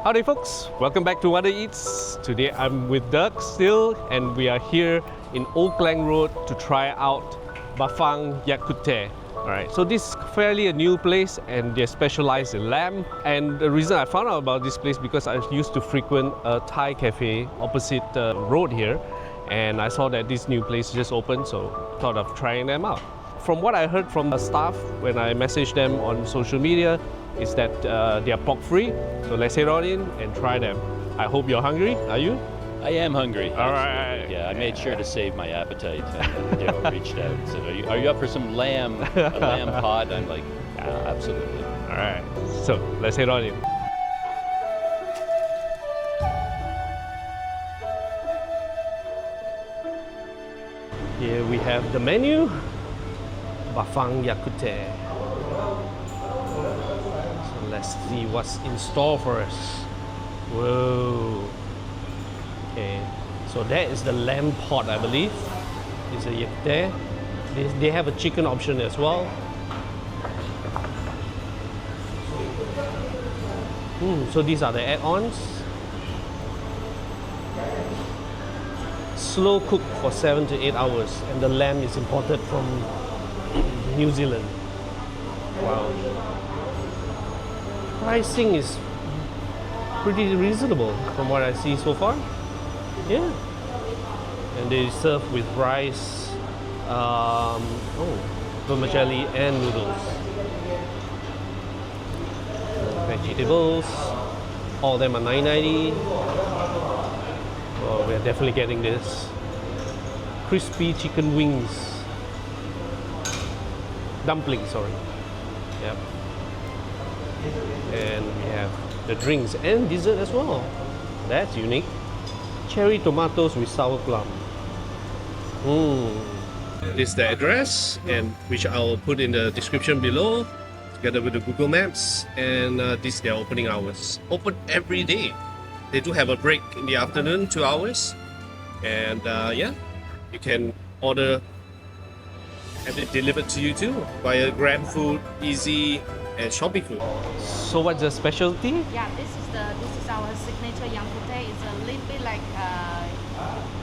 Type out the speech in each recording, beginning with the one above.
Howdy folks, welcome back to WanderEats. Today I'm with Doug still and we are here in Old Klang Road to try out Bafang Yang Kut Teh. Alright, so this is fairly a new place and they specialize in lamb. And the reason I found out about this place because I used to frequent a Thai cafe opposite the road here, and I saw that this new place just opened, so thought of trying them out. From what I heard from the staff when I messaged them on social media is that they are pork free. So let's head on in and try them. I hope you're hungry. Are you? I am hungry. All right. Yeah, I made sure to save my appetite and reached out and said, are you up for some lamb, a lamb pod? I'm like, yeah, absolutely. All right. So let's head on in. Here we have the menu. Bafang Yang Kut Teh. So let's see what's in store for us. Whoa. Okay, so that is the lamb pot, I believe. Is a Yang Kut Teh. They have a chicken option as well. So these are the add-ons. Slow cooked for 7 to 8 hours, and the lamb is imported from New Zealand. Wow. Pricing is pretty reasonable from what I see so far. Yeah. And they serve with rice, vermicelli and noodles. Vegetables, all of them are $9.90. Oh, we're definitely getting this. Crispy chicken wings. Dumplings, sorry. Yep. And we have the drinks and dessert as well. That's unique. Cherry tomatoes with sour plum. This is the address, and which I'll put in the description below, together with the Google Maps. And this is their opening hours. Open every day. They do have a break in the afternoon, 2 hours. And yeah, you can order, have it delivered to you too via Grab Food, Easy, and Shopee Food. So what's the specialty? Yeah, this is our signature Yang Kut Teh. It's a little bit like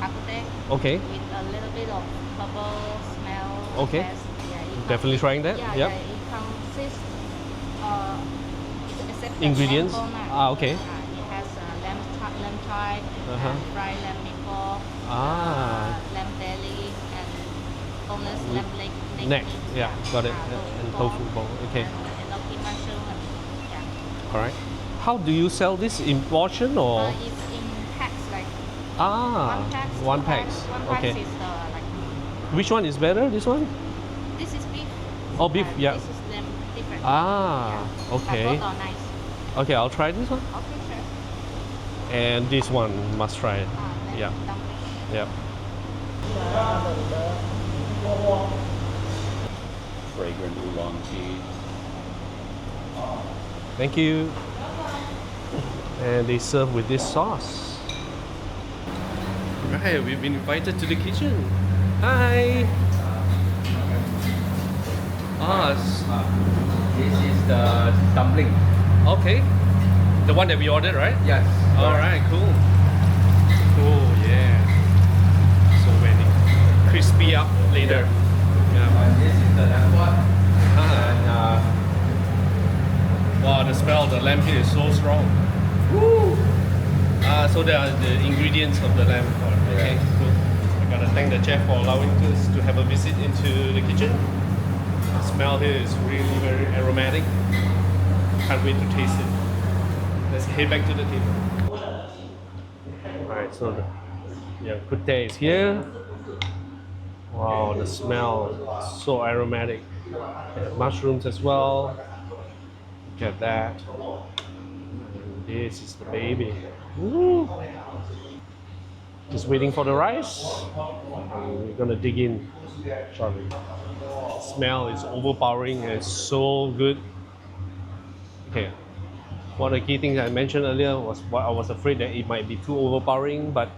Kut Teh. Okay. With a little bit of herbal smell. Okay. It Definitely trying that. Yeah, Yep. yeah, it consists except Ingredients. the lamb Okay. it has lamb thigh, and fried lamb meatball, lamb belly, and boneless lamb leg. Neck. Yeah, got it. So And tofu ball. Okay. And enoki mushroom. Yeah. All right. How do you sell this in portion or? It's in packs, like One pack. One pack Okay. is like Which one is better? This one? this is beef. Oh, beef. Yeah. This is lamb different. Okay. Both are nice. Okay, I'll try this one. Okay, sure. And this one must try it. Lamb Yeah. dumplings. Yeah. Fragrant oolong tea. Thank you. And they serve with this sauce. Right, we've been invited to the kitchen. Hi. This is the dumpling. Okay. The one that we ordered, right? Yes. All right, cool. Cool, yeah. So when it crispy up later. Yeah. This is the lamb pot. Ah. Wow, the smell of the lamb here is so strong. Woo! So there are the ingredients of the lamb pot. Okay, cool. I gotta thank the chef for allowing us to have a visit into the kitchen. The smell here is really very aromatic. Can't wait to taste it. Let's head back to the table. Alright, so the Yang Kut Teh is here. Wow, the smell is so aromatic. And mushrooms as well. Look at that. And this is the baby. Woo. Just waiting for the rice. And we're gonna dig in shortly. The smell is overpowering and it's so good. Okay. One of the key things I mentioned earlier was what I was afraid that it might be too overpowering, but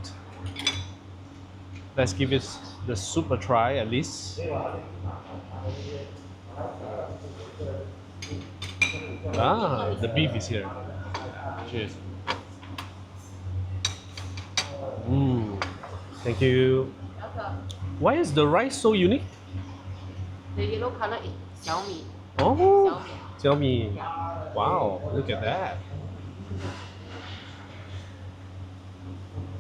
let's give it the soup a try at least. The beef is here. Cheers. Thank you. Why is the rice so unique? The yellow color is xiaomi. Oh, tell me. Wow, look at that.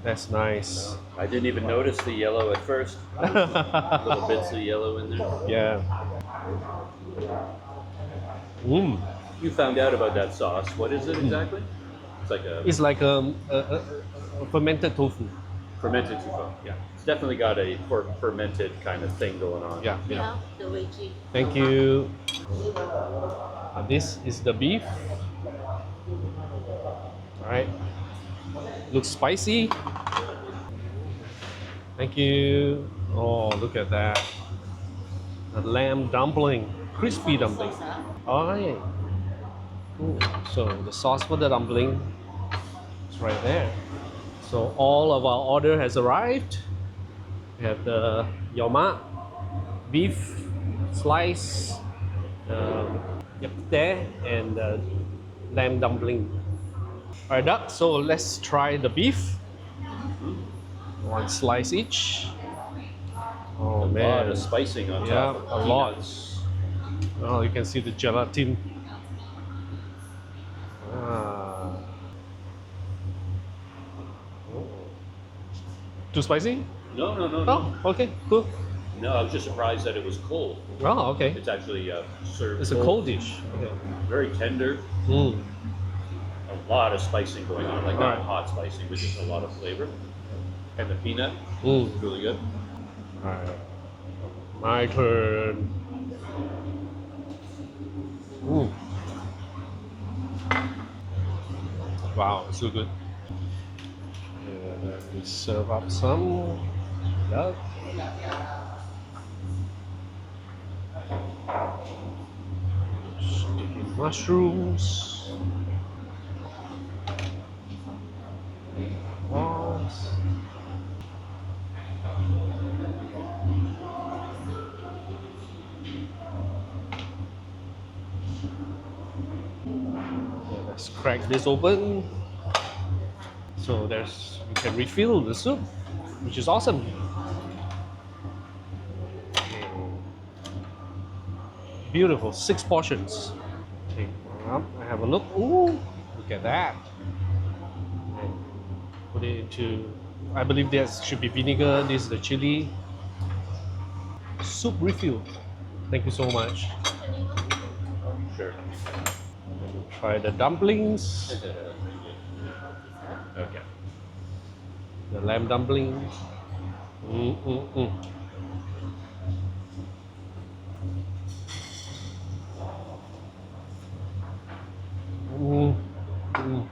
That's nice. I didn't even notice the yellow at first. Little bits of yellow in there. Yeah. Mm. You found out about that sauce. What is it exactly? It's like a It's like a fermented tofu. fermented tofu. Yeah, it's definitely got a fermented kind of thing going on. Yeah, yeah. Yeah, the veggie. Thank you. This is the beef. All right. Looks spicy. Thank you. Oh, look at that. The lamb dumpling, crispy dumpling. All right. Cool. So the sauce for the dumpling is right there. So all of our order has arrived. We have the yoma, beef slice, yak teh, and the lamb dumpling. All right, Doug. So let's try the beef. One slice each. Oh A man, lot of spicing on yeah, top. a of lot. peanuts. Oh, you can see the gelatin. Ah. Oh. Too spicy? No, no, no, no. Oh, okay, cool. No, I was just surprised that it was cold. Oh, okay. It's actually served. It's a cold dish. Okay. Very tender. Mm. A lot of spicing going on, like not Right. hot spicing, but just a lot of flavor. And the peanut, Mm. really good. Alright. My turn. Mm. Wow, it's so good. And we serve up some. Yeah. Sticky mushrooms. Prawns. Let's crack this open. So there's you can refill the soup, which is awesome. Beautiful, 6 portions. Okay, I have a look. Ooh, look at that. And put it into, I believe there should be vinegar. This is the chili. Soup refill. Thank you so much. Sure. Try the dumplings. Okay. The lamb dumplings. Mm-mm-mm. Mm. Mm.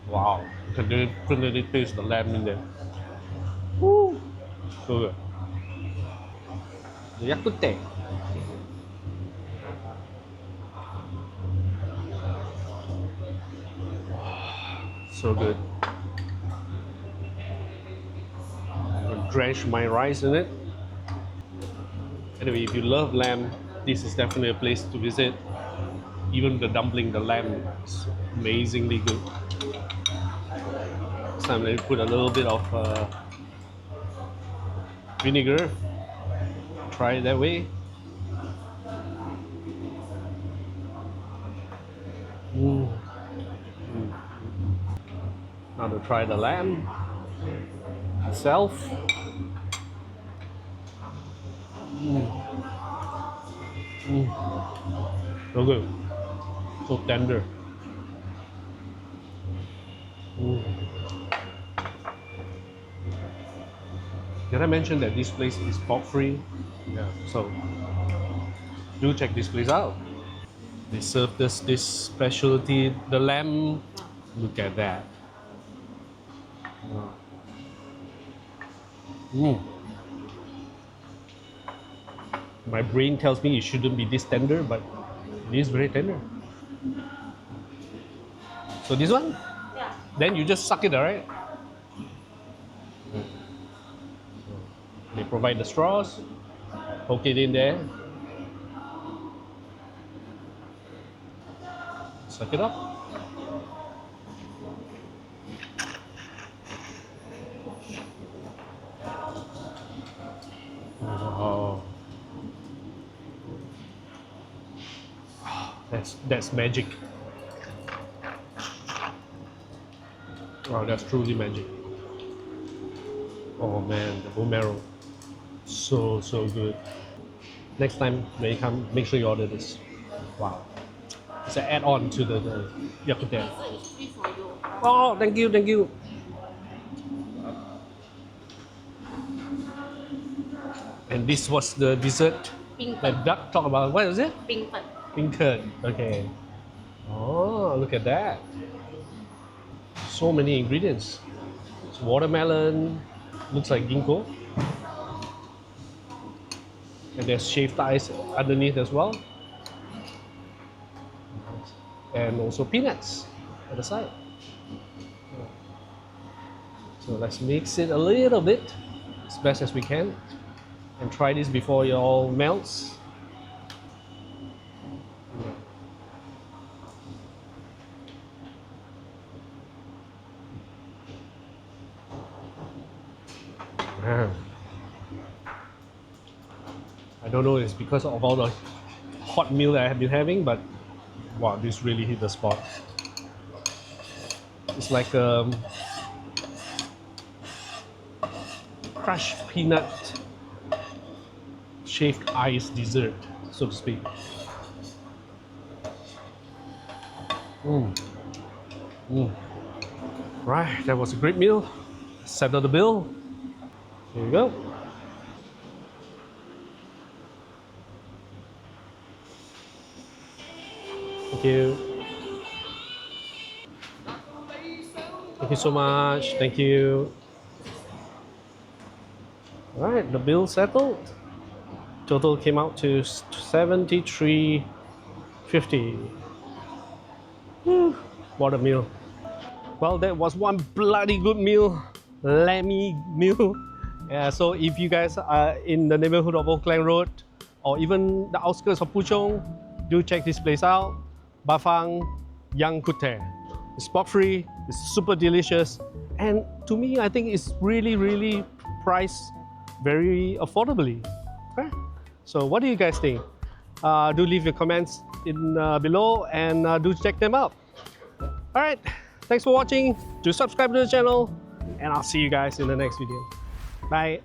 Wow, you can definitely taste the lamb in there. Woo. So good. The Yang Kut Teh. So good. I'll drench my rice in it. Anyway, if you love lamb, this is definitely a place to visit. Even the dumpling, the lamb, is amazingly good. This time, let me put a little bit of vinegar. Try it that way. Mm. Mm. Now to try the lamb itself. Mm. Mm. So good. So tender. Mm. Did I mention that this place is pork free? Yeah. So do check this place out. They served us this specialty, the lamb. Look at that. Mm. My brain tells me it shouldn't be this tender, but it is very tender. So this one? Yeah. Then you just suck it, alright? They provide the straws, poke it in there, suck it up. That's magic. Wow, that's truly magic. Oh man, the bone marrow, so good. Next time when you come, make sure you order this. Wow, it's an add-on to the Yang Kut Teh. So it's free for you. Oh, thank you. And this was the dessert Pink that Duck talked about. What is it? pink pet. Pink curd. Okay. Oh, look at that. So many ingredients. It's watermelon. Looks like ginkgo. And there's shaved ice underneath as well. And also peanuts at the side. So let's mix it a little bit as best as we can. And try this before it all melts. Man. I don't know, it's because of all the hot meal that I have been having, but wow, this really hit the spot. It's like crushed peanut shaved ice dessert, so to speak. Right, that was a great meal. Settle the bill. Here you go. Thank you. Thank you so much. Thank you. All right, the bill settled. Total came out to $73.50. What a meal. Well, that was one bloody good meal. Lammy meal. Yeah, so if you guys are in the neighborhood of Old Klang Road or even the outskirts of Puchong, do check this place out. Bafang Yang Kut Teh. It's pork free, it's super delicious, and to me, I think it's really priced very affordably. Okay? So what do you guys think? Do leave your comments in below and do check them out. All right, thanks for watching. Do subscribe to the channel, and I'll see you guys in the next video. Bye.